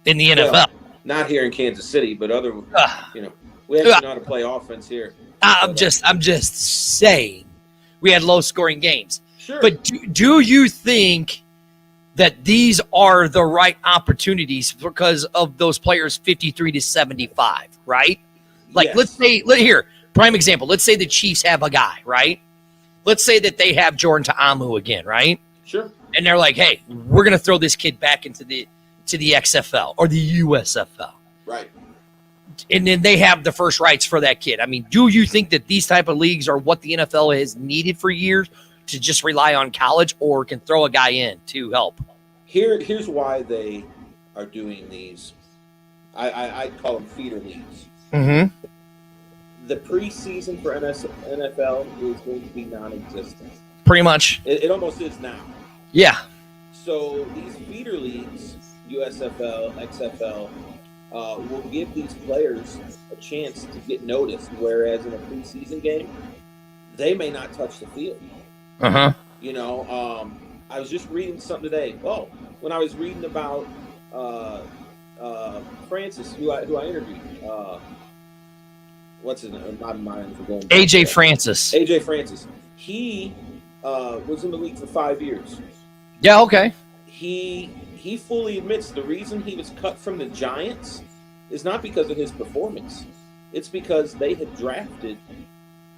in the NFL? Well, not here in Kansas City, but other, you know, we actually know how to play offense here. I'm just saying we had low-scoring games. Sure. But do you think that these are the right opportunities because of those players 53 to 75, right? Like, yes. Let's say, here, prime example. Let's say the Chiefs have a guy, right? Let's say that they have Jordan Ta'amu again, right? Sure. And they're like, hey, we're going to throw this kid back into the XFL or the USFL. Right. And then they have the first rights for that kid. I mean, do you think that these type of leagues are what the NFL has needed for years to just rely on college, or can throw a guy in to help? Here's why they are doing these. I call them feeder leagues. Mm-hmm. The preseason for NFL is going to be non-existent. Pretty much. It almost is now. Yeah. So these feeder leagues, USFL, XFL, will give these players a chance to get noticed, whereas in a preseason game, they may not touch the field. Uh-huh. You know, I was just reading something today. Well, when I was reading about Francis, who I interviewed, what's his name? My mind's going. AJ Francis. AJ Francis. He was in the league for 5 years. Yeah. Okay. He fully admits the reason he was cut from the Giants is not because of his performance. It's because they had drafted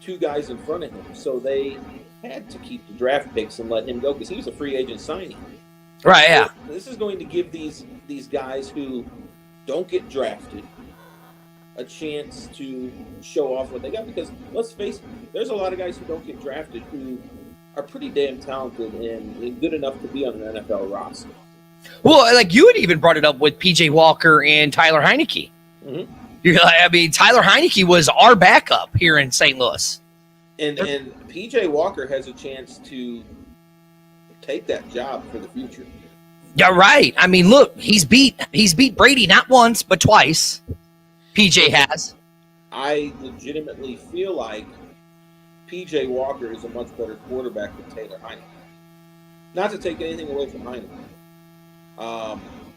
two guys in front of him, so they had to keep the draft picks and let him go because he was a free agent signing. Right. Yeah. So this is going to give these guys who don't get drafted a chance to show off what they got, because let's face it, there's a lot of guys who don't get drafted who are pretty damn talented and good enough to be on an NFL roster. Well, like you had even brought it up with PJ Walker and Tyler Heineke. Mm-hmm. I mean, Tyler Heineke was our backup here in St. Louis. And PJ Walker has a chance to take that job for the future. Yeah, right. I mean, look, he's beat Brady not once but twice. PJ has. I legitimately feel like PJ Walker is a much better quarterback than Taylor Heineke. Not to take anything away from Heineke.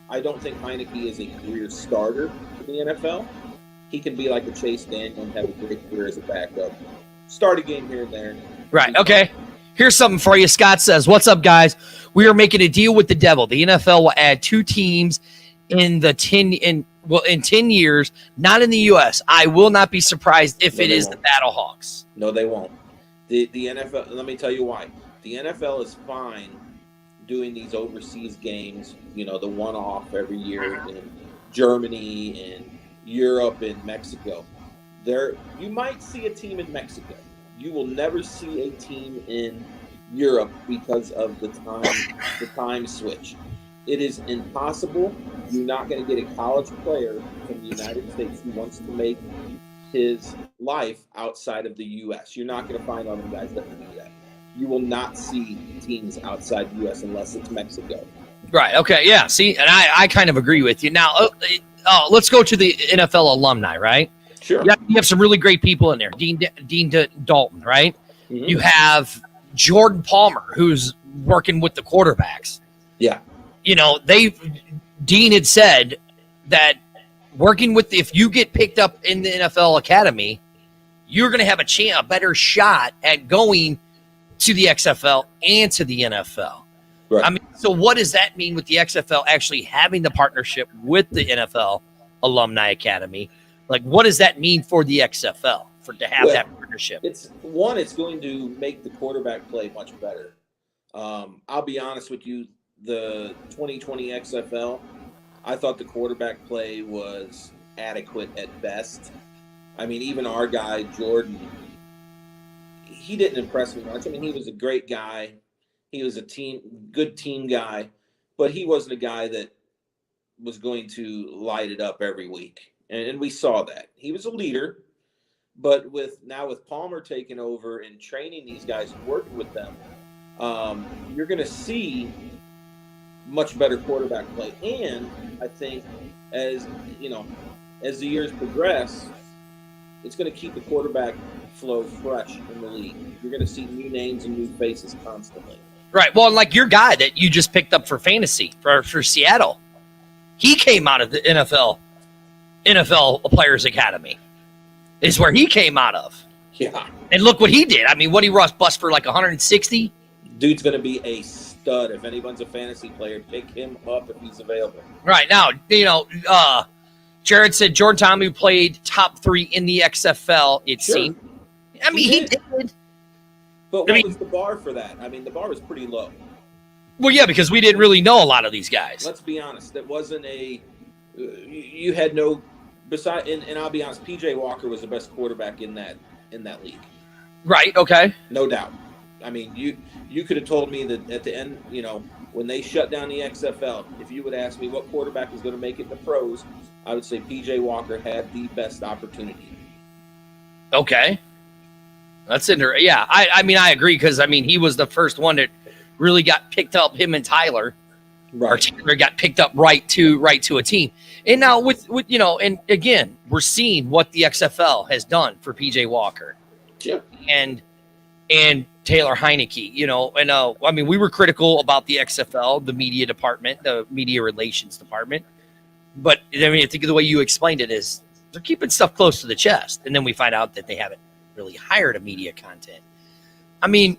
I don't think Heineke is a career starter in the NFL. He can be like a Chase Daniel and have a great career as a backup. Start a game here and there. Right. Okay. Here's something for you. Scott says, what's up, guys? We are making a deal with the devil. The NFL will add 2 teams in 10 years, not in the U.S. I will not be surprised if it is the Battlehawks. No, they won't. The NFL, let me tell you why. The NFL is fine doing these overseas games, you know, the one-off every year in Germany and Europe and Mexico. You might see a team in Mexico. You will never see a team in Europe because of the time switch. It is impossible. You're not going to get a college player from the United States who wants to make his life outside of the U.S. You're not going to find all the guys that will do that. You will not see teams outside the U.S. unless it's Mexico. Right. Okay. Yeah. See, and I kind of agree with you. Now, let's go to the NFL alumni, right? Sure. You have some really great people in there. Dean Dalton, right? Mm-hmm. You have Jordan Palmer, who's working with the quarterbacks. Yeah. You know, Dean had said that working with, if you get picked up in the NFL Academy, you're going to have a better shot at going to the XFL and to the NFL. Right. I mean, so what does that mean with the XFL actually having the partnership with the NFL Alumni Academy? Like, what does that mean for the XFL to have that partnership? It's going to make the quarterback play much better. I'll be honest with you, the 2020 XFL, I thought the quarterback play was adequate at best. I mean, even our guy, Jordan, he didn't impress me much. I mean, he was a great guy. He was good team guy, but he wasn't a guy that was going to light it up every week. And we saw that. He was a leader, but with Palmer taking over and training these guys and working with them, you're going to see much better quarterback play. And I think as the years progress, it's going to keep the quarterback flow fresh in the league. You're going to see new names and new faces constantly. Right. Well, like your guy that you just picked up for fantasy for Seattle, he came out of the NFL Players Academy. Is where he came out of. Yeah. And look what he did. I mean, what he bust for like 160? Dude's going to be a stud. If anyone's a fantasy player, pick him up if he's available. Right. Now, Jared said Jordan Tommy played top 3 in the XFL, it seemed. I mean, he did. But what was the bar for that? I mean, the bar was pretty low. Well, yeah, because we didn't really know a lot of these guys. Let's be honest. That wasn't you had no... and I'll be honest, PJ Walker was the best quarterback in that league. Right, okay. No doubt. I mean, you could have told me that at the end, when they shut down the XFL, if you would ask me what quarterback is going to make it in the pros, I would say PJ Walker had the best opportunity. Okay. That's interesting. Yeah, I mean, I agree because, I mean, he was the first one that really got picked up, him and Tyler. Right. Or Taylor got picked up right to a team. And now with and again, we're seeing what the XFL has done for PJ Walker. Yeah. And Taylor Heineke, and I mean, we were critical about the XFL, the media department, the media relations department. But I mean, I think the way you explained it is they're keeping stuff close to the chest. And then we find out that they haven't really hired a media content. I mean,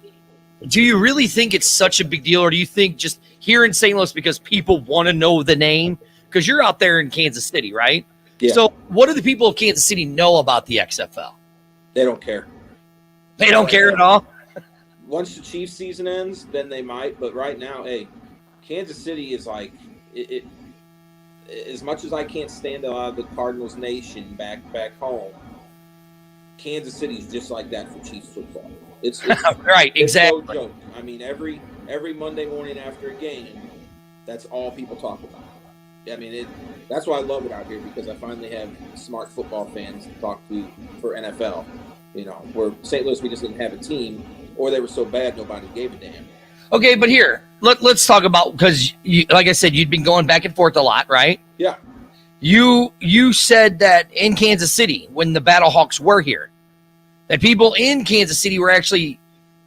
do you really think it's such a big deal, or do you think just here in St. Louis because people want to know the name? Because you're out there in Kansas City, right? Yeah. So what do the people of Kansas City know about the XFL? They don't care. They don't care at all? Once the Chiefs season ends, then they might. But right now, hey, Kansas City is like it. As much as I can't stand a lot of the Cardinals nation back home, Kansas City is just like that for Chiefs football. It's right, exactly. No joke. I mean, every Monday morning after a game, that's all people talk about. I mean, that's why I love it out here, because I finally have smart football fans to talk to for NFL. Where St. Louis, we just didn't have a team, or they were so bad nobody gave a damn. Okay, but here, let's talk about, because like I said, you'd been going back and forth a lot, right? Yeah. You said that in Kansas City, when the Battlehawks were here, that people in Kansas City were actually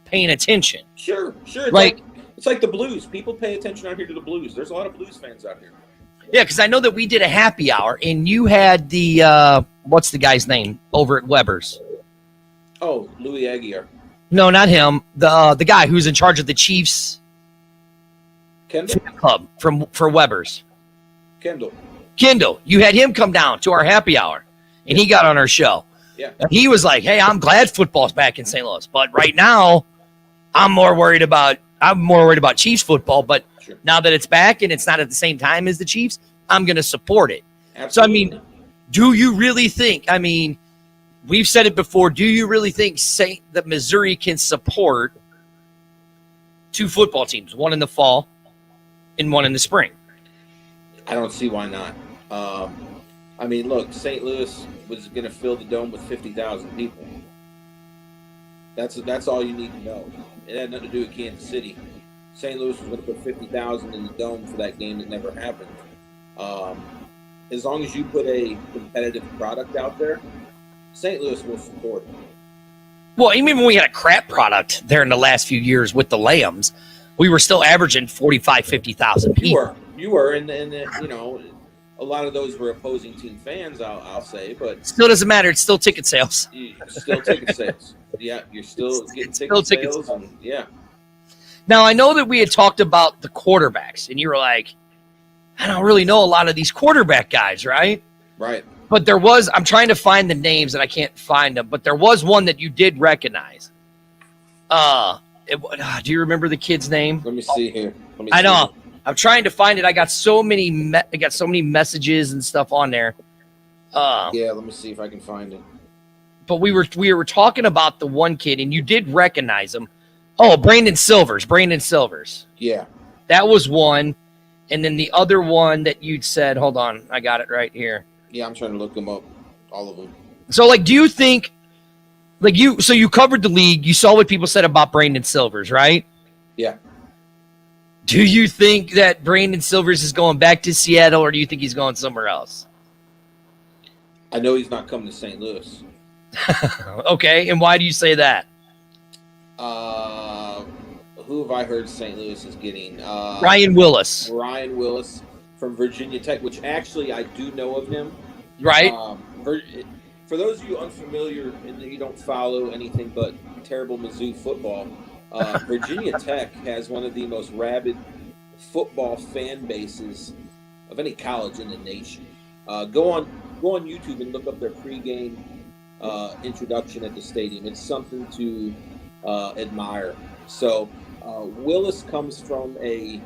paying attention. Sure. It's like the Blues. People pay attention out here to the Blues. There's a lot of Blues fans out here. Yeah, because I know that we did a happy hour, and you had the what's the guy's name over at Weber's? Oh, Louis Aguiar. No, not him. The guy who's in charge of the Chiefs Kendall club for Weber's. Kendall. You had him come down to our happy hour, and he got on our show. Yeah. And he was like, "Hey, I'm glad football's back in St. Louis, but right now, I'm more worried about Chiefs football. But sure. Now that it's back and it's not at the same time as the Chiefs, I'm going to support it." Absolutely. So, I mean, do you really think? I mean, we've said it before. Do you really think that Missouri can support 2 football teams, one in the fall and one in the spring? I don't see why not. I mean, look, St. Louis was going to fill the dome with 50,000 people. That's all you need to know. It had nothing to do with Kansas City. St. Louis was going to put 50,000 in the dome for that game that never happened. As long as you put a competitive product out there, St. Louis will support it. Well, even when we had a crap product there in the last few years with the Lambs, we were still averaging 45, 50,000 people. You were, and you know, a lot of those were opposing team fans. I'll say, but Still doesn't matter. It's still ticket sales. still ticket sales. Yeah, you're still getting ticket sales, and yeah. Now, I know that we had talked about the quarterbacks, and you were like, I don't really know a lot of these quarterback guys, right? Right. But I'm trying to find the names, and I can't find them, but there was one that you did recognize. Do you remember the kid's name? Let me see here. I know. I'm trying to find it. I got so many messages and stuff on there. Yeah, let me see if I can find it. But we were talking about the one kid, and you did recognize him. Oh, Brandon Silvers. Yeah. That was one. And then the other one that you'd said, hold on, I got it right here. Yeah, I'm trying to look them up, all of them. So, like, do you think, so you covered the league, you saw what people said about Brandon Silvers, right? Yeah. Do you think that Brandon Silvers is going back to Seattle, or do you think he's going somewhere else? I know he's not coming to St. Louis. Okay, and why do you say that? Who have I heard St. Louis is getting? Ryan Willis. Ryan Willis from Virginia Tech, which actually I do know of him. Right. For those of you unfamiliar and you don't follow anything but terrible Mizzou football, Virginia Tech has one of the most rabid football fan bases of any college in the nation. Go on YouTube and look up their pregame introduction at the stadium. It's something to admire. So Willis comes from a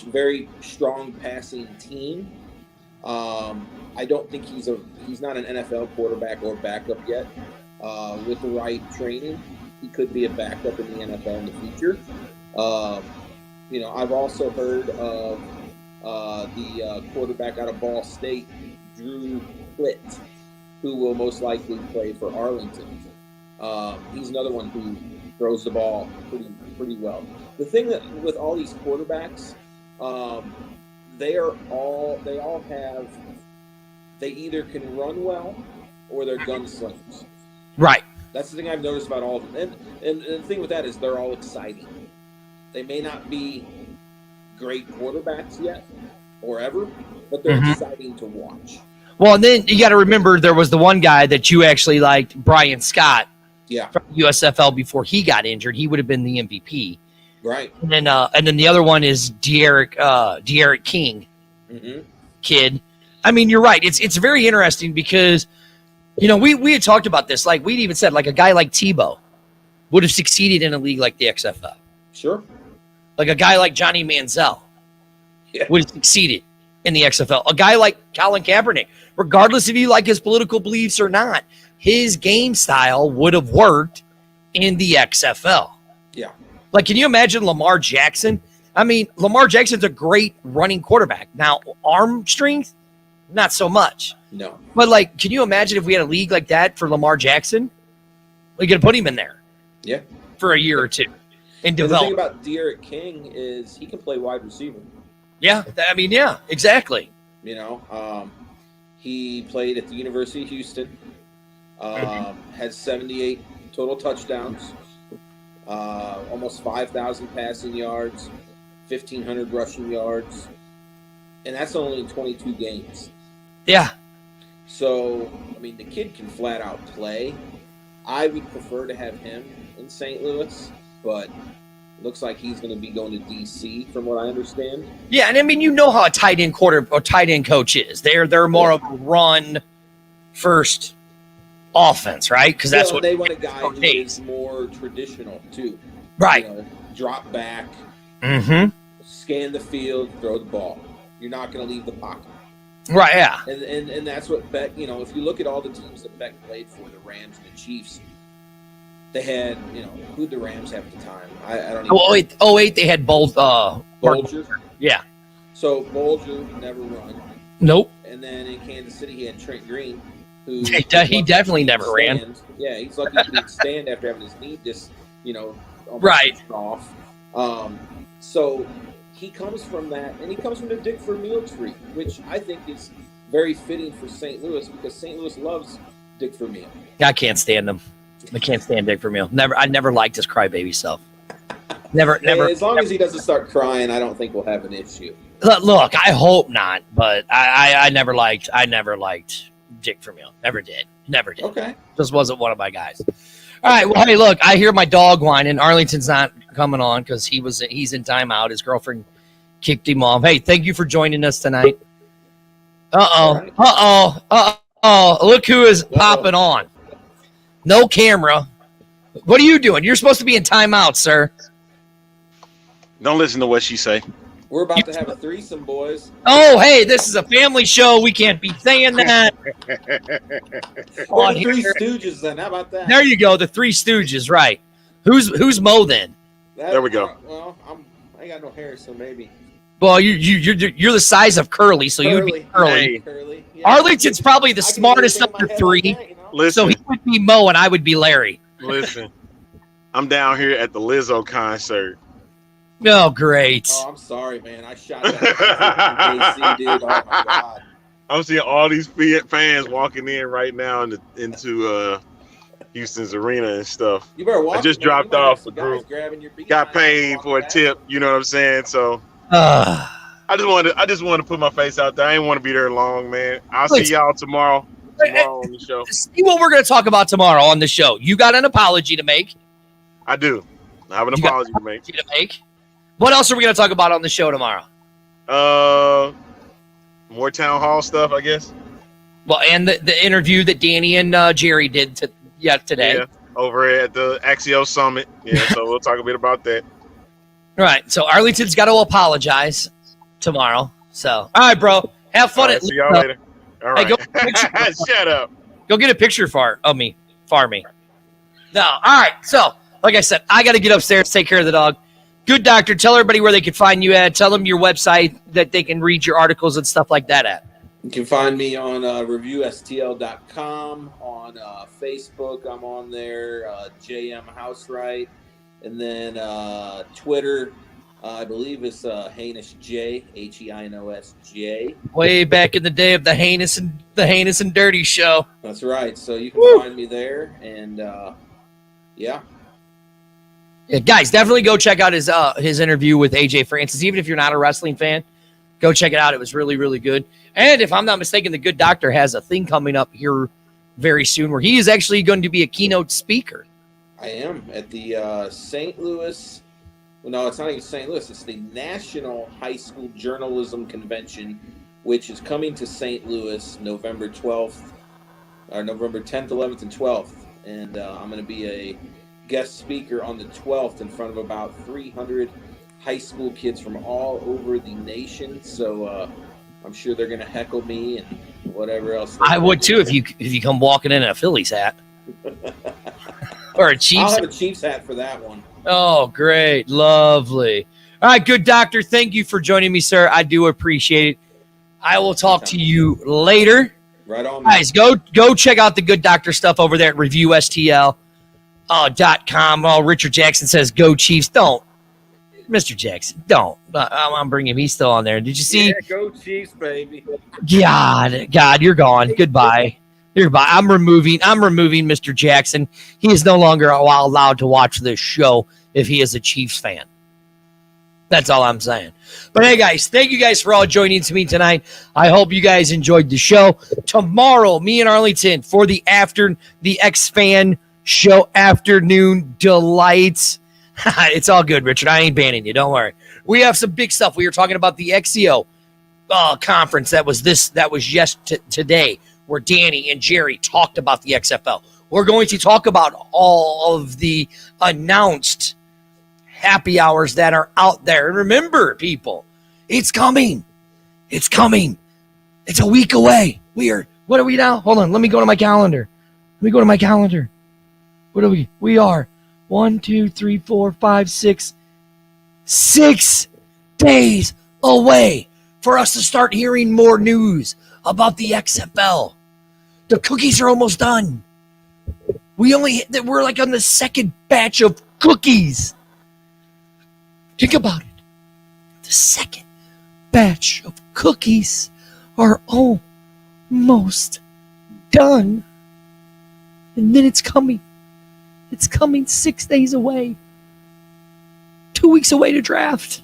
very strong passing team. I don't think he's not an NFL quarterback or backup yet. With the right training, he could be a backup in the NFL in the future. I've also heard of the quarterback out of Ball State, Drew Plitt, who will most likely play for Arlington. He's another one who throws the ball pretty well. The thing that with all these quarterbacks, they either can run well or they're gunslingers. Right. That's the thing I've noticed about all of them. And the thing with that is they're all exciting. They may not be great quarterbacks yet or ever, but they're exciting to watch. Well, and then you got to remember there was the one guy that you actually liked, Brian Scott, from USFL before he got injured. He would have been the MVP. Right. And then the other one is De'Aaron King, kid. I mean, you're right. It's very interesting because, we had talked about this. Like, we'd even said, like, a guy like Tebow would have succeeded in a league like the XFL. Sure. Like a guy like Johnny Manziel would have succeeded in the XFL. A guy like Colin Kaepernick, regardless if you like his political beliefs or not, his game style would have worked in the XFL. Yeah. Like, can you imagine Lamar Jackson? I mean, Lamar Jackson's a great running quarterback. Now, arm strength, not so much. No. But, like, can you imagine if we had a league like that for Lamar Jackson? We could put him in there. Yeah. For a year or two. And develop. The thing about De'Aaron King is he can play wide receiver. Yeah. I mean, yeah, exactly. He played at the University of Houston. Had 78 total touchdowns. Almost 5,000 passing yards. 1,500 rushing yards. And that's only in 22 games. Yeah. So, I mean, the kid can flat out play. I would prefer to have him in St. Louis, but it looks like he's going to be going to D.C. from what I understand. Yeah, and I mean, you know how a tight end coach is. They're more of a run first offense, right? Because that's what they want a guy who is more traditional too. Right. Drop back, scan the field, throw the ball. You're not going to leave the pocket. Right, yeah. And that's what Beck, if you look at all the teams that Beck played for, the Rams and the Chiefs, they had, who'd the Rams have at the time? I don't even know. 08, they had both. Bolger? Yeah. So Bolger never run. Nope. And then in Kansas City, he had Trent Green, who... he definitely never ran. Yeah, he's lucky he didn't stand after having his knee just, right off. So... he comes from that, and he comes from the Dick Vermeil tree, which I think is very fitting for St. Louis because St. Louis loves Dick Vermeil. I can't stand him. I can't stand Dick Vermeil. I never liked his crybaby self. Never. As long as he doesn't start crying, I don't think we'll have an issue. Look, I hope not, but I never liked Dick Vermeil. Never did. Okay. Just wasn't one of my guys. All right. Well, hey, look, I hear my dog whining. Arlington's not coming on because he's in timeout. His girlfriend kicked him off. Hey, thank you for joining us tonight. Look who is popping on. No camera. What are you doing? You're supposed to be in timeout, sir. Don't listen to what she say. We're about to have a threesome, boys. Oh, hey, this is a family show. We can't be saying that. Or the Three Stooges, then. How about that? There you go. The Three Stooges, right? Who's Mo then? There we go. Well, I ain't got no hair, so maybe. Well, you're the size of Curly, so you would be Curly. Curly. Yeah. Arlington's probably the smartest of the three, like that, you know? Listen, so he would be Mo and I would be Larry. listen. I'm down here at the Lizzo concert. Oh, great. Oh, I'm sorry, man. I shot that in KC, dude. Oh my god. I'm seeing all these fans walking in right now into Houston's arena and stuff. You better watch. I just dropped off a group. Got paid for a tip. You know what I'm saying? So I just wanted to put my face out there. I didn't want to be there long, man. I'll see y'all tomorrow on the show. See what we're going to talk about tomorrow on the show. You got an apology to make. I do. I have an apology to make. What else are we going to talk about on the show tomorrow? More town hall stuff, I guess. Well, and the interview that Danny and Jerry did today. Yeah, over at the Axios Summit. Yeah, so we'll talk a bit about that. All right, so Arlington's got to apologize tomorrow. So, all right, bro. Have fun. See y'all later. All right. Hey, go get a picture. Shut up. Go get a picture of me. No, all right. So, like I said, I got to get upstairs, take care of the dog. Good Doctor, tell everybody where they can find you at. Tell them your website that they can read your articles and stuff like that at. You can find me on reviewstl.com, on Facebook. I'm on there, JM Housewright. And then Twitter, I believe it's Heinous J, HEINOSJ. Way back in the day of the heinous and dirty show. That's right. So you can find me there. And, yeah. Yeah, guys, definitely go check out his interview with AJ Francis. Even if you're not a wrestling fan, go check it out. It was really, really good. And if I'm not mistaken, the Good Doctor has a thing coming up here very soon where he is actually going to be a keynote speaker. I am at the St. Louis. Well, no, it's not even St. Louis. It's the National High School Journalism Convention, which is coming to St. Louis November 12th, or November 10th, 11th, and 12th. And I'm going to be a guest speaker on the 12th in front of about 300 high school kids from all over the nation. So I'm sure they're going to heckle me and whatever else. I would too if you come walking in a Phillies hat or a Chiefs. I'll have a Chiefs hat for that one. Oh, great, lovely. All right, Good Doctor, thank you for joining me, sir. I do appreciate it. I will talk to you later. Right on, guys. Go check out the Good Doctor stuff over there at reviewstl.com. Oh, Richard Jackson says, "Go Chiefs." Don't, Mr. Jackson. Don't. I'm bringing him. He's still on there. Did you see? Yeah, go Chiefs, baby. God, you're gone. Goodbye. I'm removing Mr. Jackson. He is no longer allowed to watch this show if he is a Chiefs fan. That's all I'm saying. But hey, guys, thank you guys for all joining me tonight. I hope you guys enjoyed the show. Tomorrow, me and Arlington for the X-Fan Show afternoon delights. It's all good, Richard. I ain't banning you. Don't worry. We have some big stuff. We were talking about the XEO conference that was today, where Danny and Jerry talked about the XFL. We're going to talk about all of the announced happy hours that are out there. And remember, people, it's coming. It's coming. It's a week away. What are we now? Hold on. Let me go to my calendar. What are we? We are 1, 2, 3, 4, 5, 6 days away for us to start hearing more news about the XFL. The cookies are almost done. We're like on the second batch of cookies. Think about it. The second batch of cookies are almost done. And then it's coming. It's coming 6 days away. 2 weeks away to draft.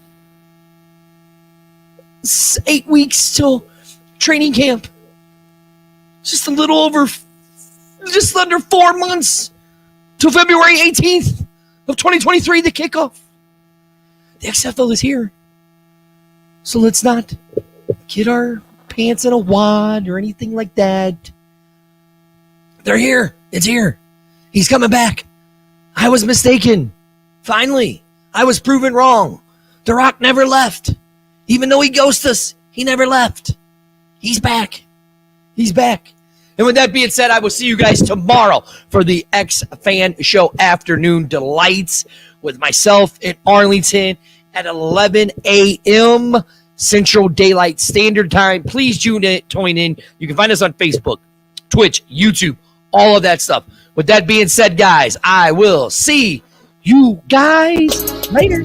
8 weeks till training camp. Just under 4 months till February 18th of 2023, the kickoff. The XFL is here. So let's not get our pants in a wad or anything like that. They're here. It's here. He's coming back. I was mistaken. Finally, I was proven wrong. The Rock never left. Even though he ghosted us, he never left. He's back. He's back. And with that being said, I will see you guys tomorrow for the Fan Show Afternoon Delights with myself in Arlington at 11 a.m. Central Daylight Standard Time. Please join in. You can find us on Facebook, Twitch, YouTube, all of that stuff. With that being said, guys, I will see you guys later.